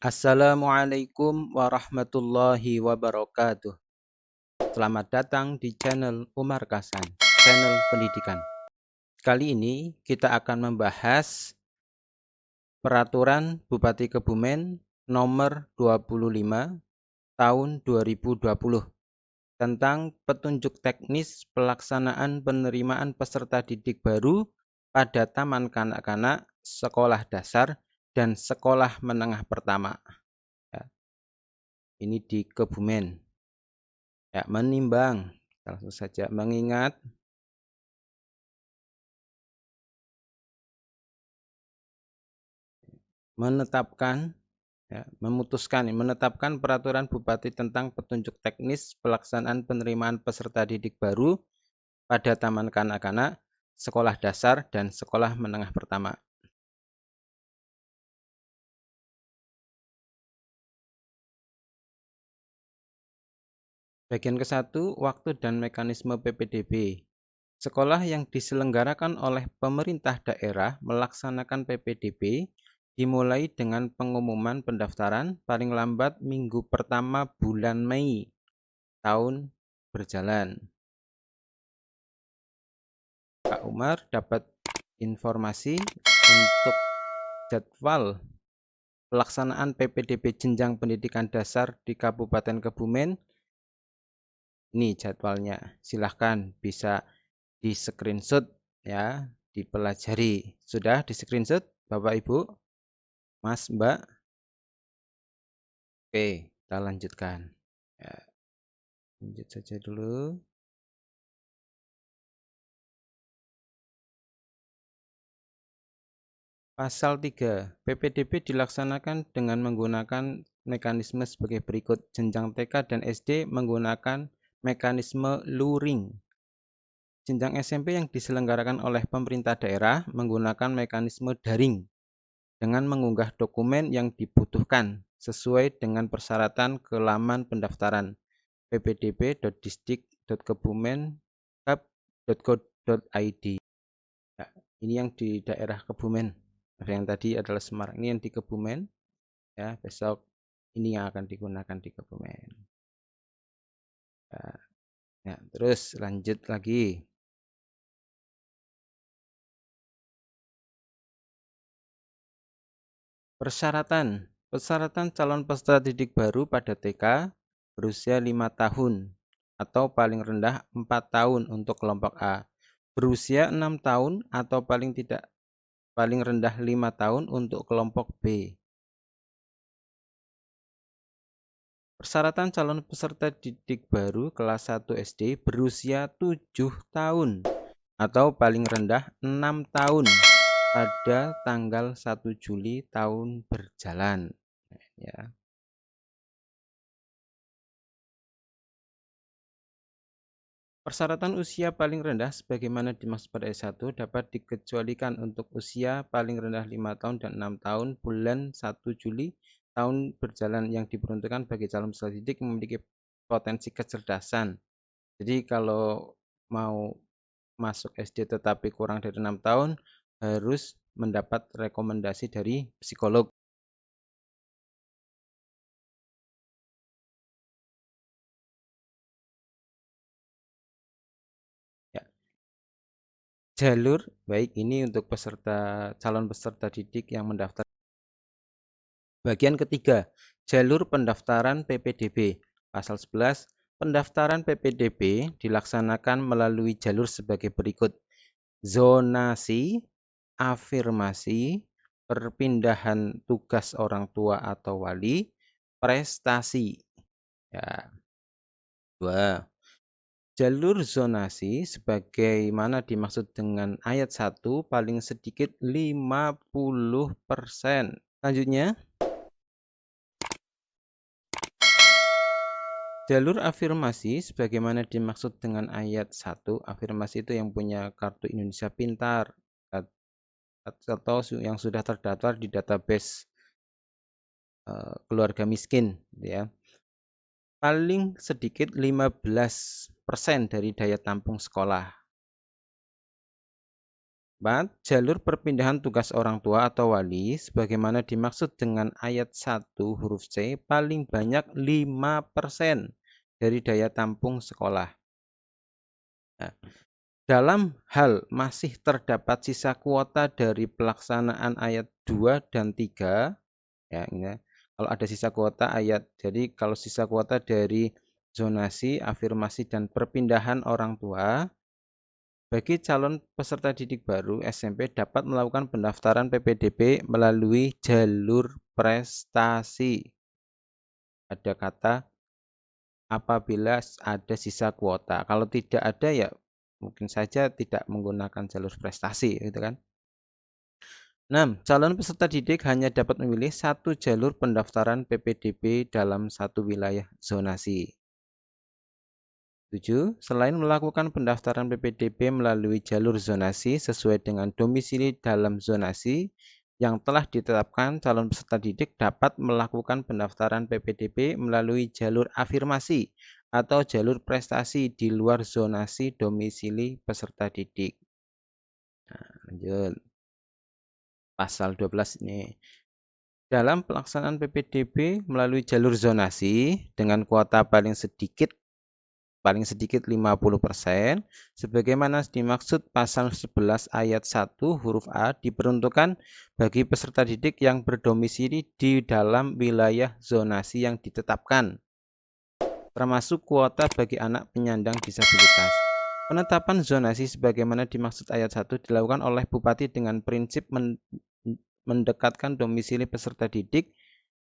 Assalamualaikum warahmatullahi wabarakatuh. Selamat datang di channel Umar Kasan, channel pendidikan. Kali ini kita akan membahas Peraturan Bupati Kebumen nomor 25 tahun 2020 tentang petunjuk teknis pelaksanaan penerimaan peserta didik baru pada Taman Kanak-kanak, Sekolah Dasar, dan Sekolah Menengah Pertama. Ya, ini di Kebumen. Ya, menimbang, langsung saja mengingat menetapkan peraturan Bupati tentang petunjuk teknis pelaksanaan penerimaan peserta didik baru pada Taman Kanak-kanak, Sekolah Dasar, dan Sekolah Menengah Pertama. Bagian ke-1, waktu dan mekanisme PPDB. Sekolah yang diselenggarakan oleh pemerintah daerah melaksanakan PPDB dimulai dengan pengumuman pendaftaran paling lambat minggu pertama bulan Mei tahun berjalan. Kak Umar dapat informasi untuk jadwal pelaksanaan PPDB jenjang pendidikan dasar di Kabupaten Kebumen. Ini jadwalnya. Silahkan bisa di screenshot ya, dipelajari. Sudah di screenshot Bapak Ibu, Mas Mbak? Oke, kita lanjutkan. Ya, lanjut saja dulu. Pasal 3, PPDB dilaksanakan dengan menggunakan mekanisme sebagai berikut. Jenjang TK dan SD menggunakan mekanisme luring. Jenjang SMP yang diselenggarakan oleh pemerintah daerah menggunakan mekanisme daring dengan mengunggah dokumen yang dibutuhkan sesuai dengan persyaratan ke laman pendaftaran ppdb.disdik.kebumen.go.id. Ya, ini yang di daerah Kebumen. Yang tadi adalah Semarang, ini yang di Kebumen. Ya, besok ini yang akan digunakan di Kebumen. Ya, terus lanjut lagi. Persyaratan calon peserta didik baru pada TK berusia 5 tahun atau paling rendah 4 tahun untuk kelompok A, berusia 6 tahun atau paling rendah 5 tahun untuk kelompok B. Persyaratan calon peserta didik baru kelas 1 SD berusia 7 tahun atau paling rendah 6 tahun pada tanggal 1 Juli tahun berjalan. Ya. Persyaratan usia paling rendah sebagaimana dimaksud pada S1 dapat dikecualikan untuk usia paling rendah 5 tahun dan 6 tahun bulan 1 Juli tahun berjalan yang diperuntukkan bagi calon peserta didik yang memiliki potensi kecerdasan. Jadi kalau mau masuk SD tetapi kurang dari 6 tahun harus mendapat rekomendasi dari psikolog. Ya. Jalur baik ini untuk calon peserta didik yang mendaftar. Bagian ketiga, jalur pendaftaran PPDB. Pasal 11, pendaftaran PPDB dilaksanakan melalui jalur sebagai berikut. Zonasi, afirmasi, perpindahan tugas orang tua atau wali, prestasi. Ya. 2. Jalur zonasi sebagaimana dimaksud dengan ayat 1 paling sedikit 50%. Selanjutnya, jalur afirmasi sebagaimana dimaksud dengan ayat 1, afirmasi itu yang punya kartu Indonesia Pintar atau yang sudah terdaftar di database keluarga miskin, ya. Paling sedikit 15% dari daya tampung sekolah. 4. Jalur perpindahan tugas orang tua atau wali sebagaimana dimaksud dengan ayat 1 huruf C paling banyak 5% dari daya tampung sekolah. Nah, dalam hal masih terdapat sisa kuota dari pelaksanaan ayat 2 dan 3, ya, ini, kalau ada sisa kuota jadi kalau sisa kuota dari zonasi, afirmasi, dan perpindahan orang tua, bagi calon peserta didik baru, SMP dapat melakukan pendaftaran PPDB melalui jalur prestasi. Ada kata apabila ada sisa kuota. Kalau tidak ada ya mungkin saja tidak menggunakan jalur prestasi, gitu kan. 6. Calon peserta didik hanya dapat memilih satu jalur pendaftaran PPDB dalam satu wilayah zonasi. 7. Selain melakukan pendaftaran PPDB melalui jalur zonasi sesuai dengan domisili dalam zonasi yang telah ditetapkan, calon peserta didik dapat melakukan pendaftaran PPDB melalui jalur afirmasi atau jalur prestasi di luar zonasi domisili peserta didik. Nah, lanjut. Pasal 12 ini. Dalam pelaksanaan PPDB melalui jalur zonasi dengan kuota paling sedikit 50% sebagaimana dimaksud pasal 11 ayat 1 huruf A diperuntukkan bagi peserta didik yang berdomisili di dalam wilayah zonasi yang ditetapkan, termasuk kuota bagi anak penyandang disabilitas. Penetapan zonasi sebagaimana dimaksud ayat 1 dilakukan oleh Bupati dengan prinsip mendekatkan domisili peserta didik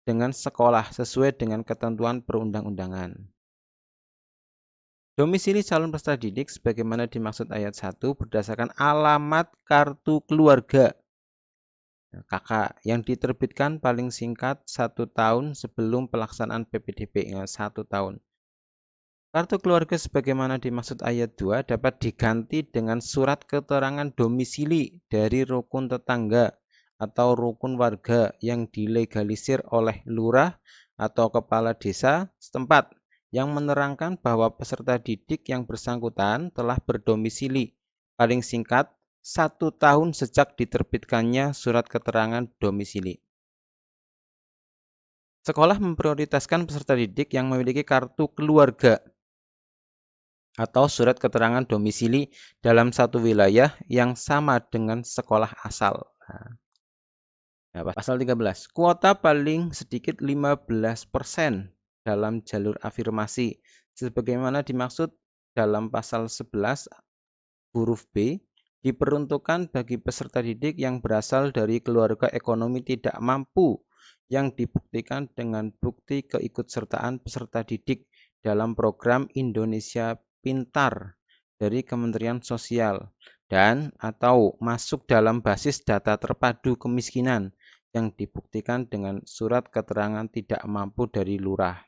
dengan sekolah sesuai dengan ketentuan perundang-undangan. Domisili calon peserta didik sebagaimana dimaksud ayat 1 berdasarkan alamat kartu keluarga KK yang diterbitkan paling singkat 1 tahun sebelum pelaksanaan PPDB, 1 tahun. Kartu keluarga sebagaimana dimaksud ayat 2 dapat diganti dengan surat keterangan domisili dari rukun tetangga atau rukun warga yang dilegalisir oleh lurah atau kepala desa setempat, yang menerangkan bahwa peserta didik yang bersangkutan telah berdomisili paling singkat 1 tahun sejak diterbitkannya surat keterangan domisili. Sekolah memprioritaskan peserta didik yang memiliki kartu keluarga atau surat keterangan domisili dalam satu wilayah yang sama dengan sekolah asal. Nah, pasal 13. Kuota paling sedikit 15% dalam jalur afirmasi sebagaimana dimaksud dalam pasal 11 huruf B diperuntukkan bagi peserta didik yang berasal dari keluarga ekonomi tidak mampu yang dibuktikan dengan bukti keikutsertaan peserta didik dalam program Indonesia Pintar dari Kementerian Sosial dan atau masuk dalam basis data terpadu kemiskinan yang dibuktikan dengan surat keterangan tidak mampu dari lurah.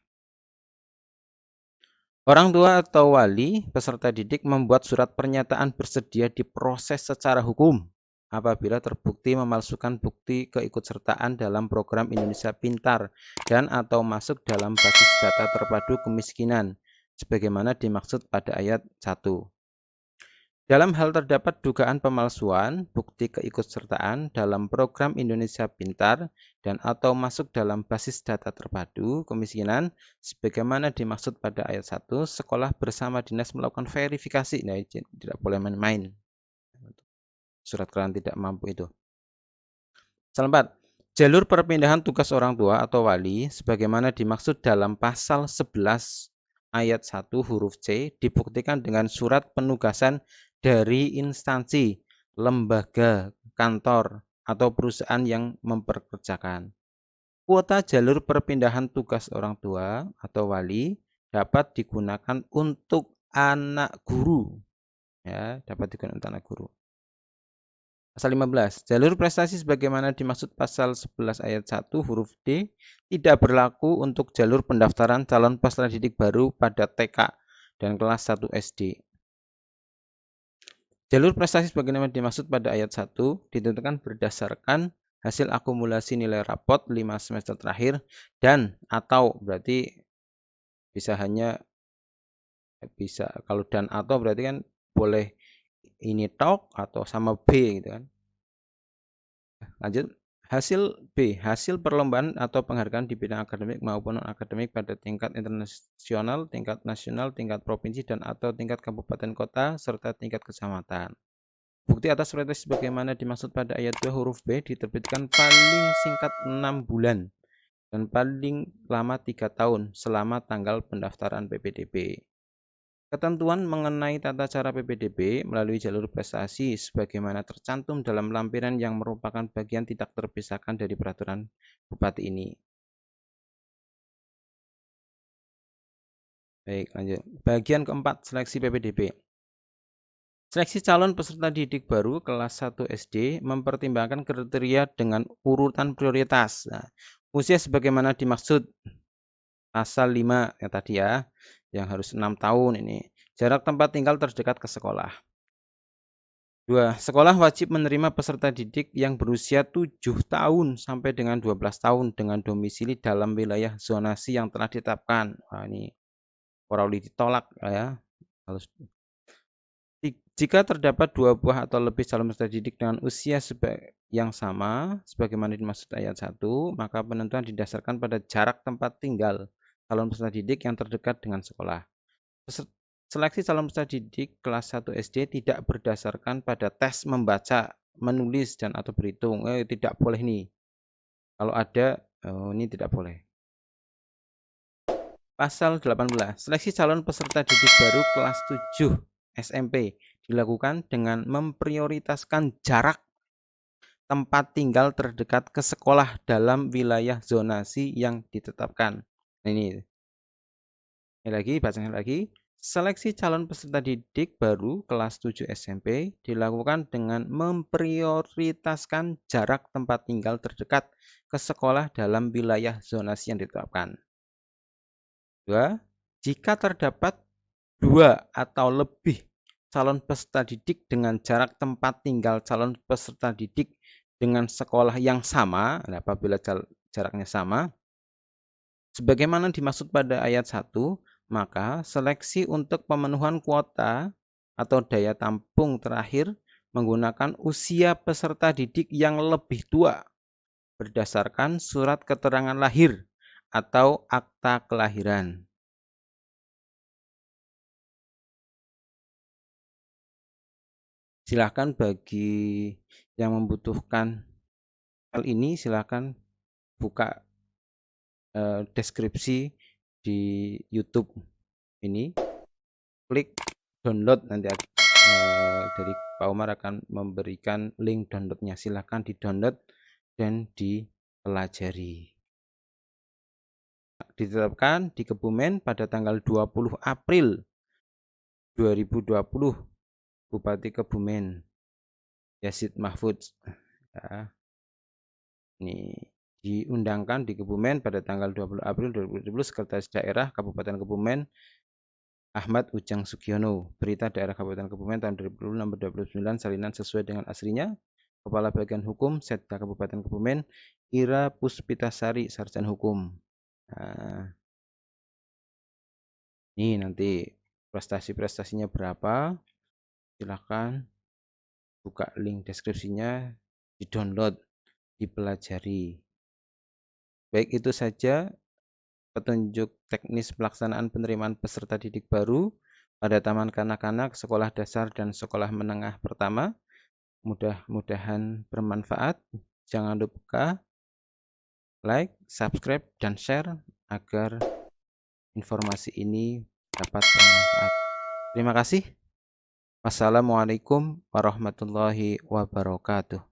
Orang tua atau wali peserta didik membuat surat pernyataan bersedia diproses secara hukum apabila terbukti memalsukan bukti keikutsertaan dalam program Indonesia Pintar dan atau masuk dalam basis data terpadu kemiskinan sebagaimana dimaksud pada ayat 1. Dalam hal terdapat dugaan pemalsuan bukti keikutsertaan dalam program Indonesia Pintar dan atau masuk dalam basis data terpadu kemiskinan sebagaimana dimaksud pada ayat 1, sekolah bersama dinas melakukan verifikasi. Nah, tidak boleh main-main. Surat keterangan tidak mampu itu. Pasal 4. Jalur perpindahan tugas orang tua atau wali sebagaimana dimaksud dalam pasal 11 ayat 1 huruf C dibuktikan dengan surat penugasan dari instansi, lembaga, kantor, atau perusahaan yang memperkerjakan. Kuota jalur perpindahan tugas orang tua atau wali dapat digunakan untuk anak guru. Ya, dapat digunakan untuk anak guru. Pasal 15. Jalur prestasi sebagaimana dimaksud pasal 11 ayat 1 huruf D tidak berlaku untuk jalur pendaftaran calon peserta didik baru pada TK dan kelas 1 SD. Jalur prestasi sebagaimana dimaksud pada ayat 1 ditentukan berdasarkan hasil akumulasi nilai rapot 5 semester terakhir dan atau berarti bisa kalau dan atau berarti kan boleh ini tok atau sama B gitu kan. Lanjut. Hasil perlombaan atau penghargaan di bidang akademik maupun non-akademik pada tingkat internasional, tingkat nasional, tingkat provinsi dan atau tingkat kabupaten kota serta tingkat kecamatan. Bukti atas prestasi sebagaimana dimaksud pada ayat 2 huruf B diterbitkan paling singkat 6 bulan dan paling lama 3 tahun selama tanggal pendaftaran PPDB. Ketentuan mengenai tata cara PPDB melalui jalur prestasi sebagaimana tercantum dalam lampiran yang merupakan bagian tidak terpisahkan dari peraturan Bupati ini. Baik, lanjut. Bagian keempat, seleksi PPDB. Seleksi calon peserta didik baru kelas 1 SD mempertimbangkan kriteria dengan urutan prioritas. Nah, usia sebagaimana dimaksud pasal 5 yang tadi ya, yang harus 6 tahun ini. Jarak tempat tinggal terdekat ke sekolah. 2. Sekolah wajib menerima peserta didik yang berusia 7 tahun sampai dengan 12 tahun dengan domisili dalam wilayah zonasi yang telah ditetapkan. Wah, ini orang ditolak ya. Jika terdapat 2 buah atau lebih calon peserta didik dengan usia yang sama, sebagaimana dimaksud ayat 1, maka penentuan didasarkan pada jarak tempat tinggal calon peserta didik yang terdekat dengan sekolah. Seleksi calon peserta didik kelas 1 SD tidak berdasarkan pada tes membaca, menulis, dan atau berhitung. Tidak boleh nih. Kalau ada, ini tidak boleh. Pasal 18. Seleksi calon peserta didik baru kelas 7 SMP dilakukan dengan memprioritaskan jarak tempat tinggal terdekat ke sekolah dalam wilayah zonasi yang ditetapkan. Ini bacanya lagi. Seleksi calon peserta didik baru kelas 7 SMP dilakukan dengan memprioritaskan jarak tempat tinggal terdekat ke sekolah dalam wilayah zonasi yang ditetapkan. 2. Jika terdapat 2 atau lebih calon peserta didik dengan jarak tempat tinggal calon peserta didik dengan sekolah yang sama, apabila jaraknya sama, sebagaimana dimaksud pada ayat 1, maka seleksi untuk pemenuhan kuota atau daya tampung terakhir menggunakan usia peserta didik yang lebih tua berdasarkan surat keterangan lahir atau akta kelahiran. Silakan bagi yang membutuhkan hal ini, silakan buka deskripsi di YouTube ini, klik download, nanti dari Pak Umar akan memberikan link downloadnya. Silakan di-download dan dipelajari. Ditetapkan di Kebumen pada tanggal 20 April 2020, Bupati Kebumen Yazid Mahfud. Ya. Ini diundangkan di Kebumen pada tanggal 20 April 2020, Sekretaris Daerah Kabupaten Kebumen Ahmad Ujang Sugiono. Berita Daerah Kabupaten Kebumen tahun 2020 nomor 29 salinan sesuai dengan aslinya. Kepala Bagian Hukum Setda Kabupaten Kebumen Ira Puspitasari, Sarjana Hukum. Nah, ini nanti prestasi-prestasinya berapa, silahkan buka link deskripsinya, di-download, dipelajari. Baik, itu saja petunjuk teknis pelaksanaan penerimaan peserta didik baru pada Taman Kanak-kanak Sekolah Dasar dan Sekolah Menengah Pertama. Mudah-mudahan bermanfaat. Jangan lupa like, subscribe, dan share agar informasi ini dapat bermanfaat. Terima kasih. Wassalamualaikum warahmatullahi wabarakatuh.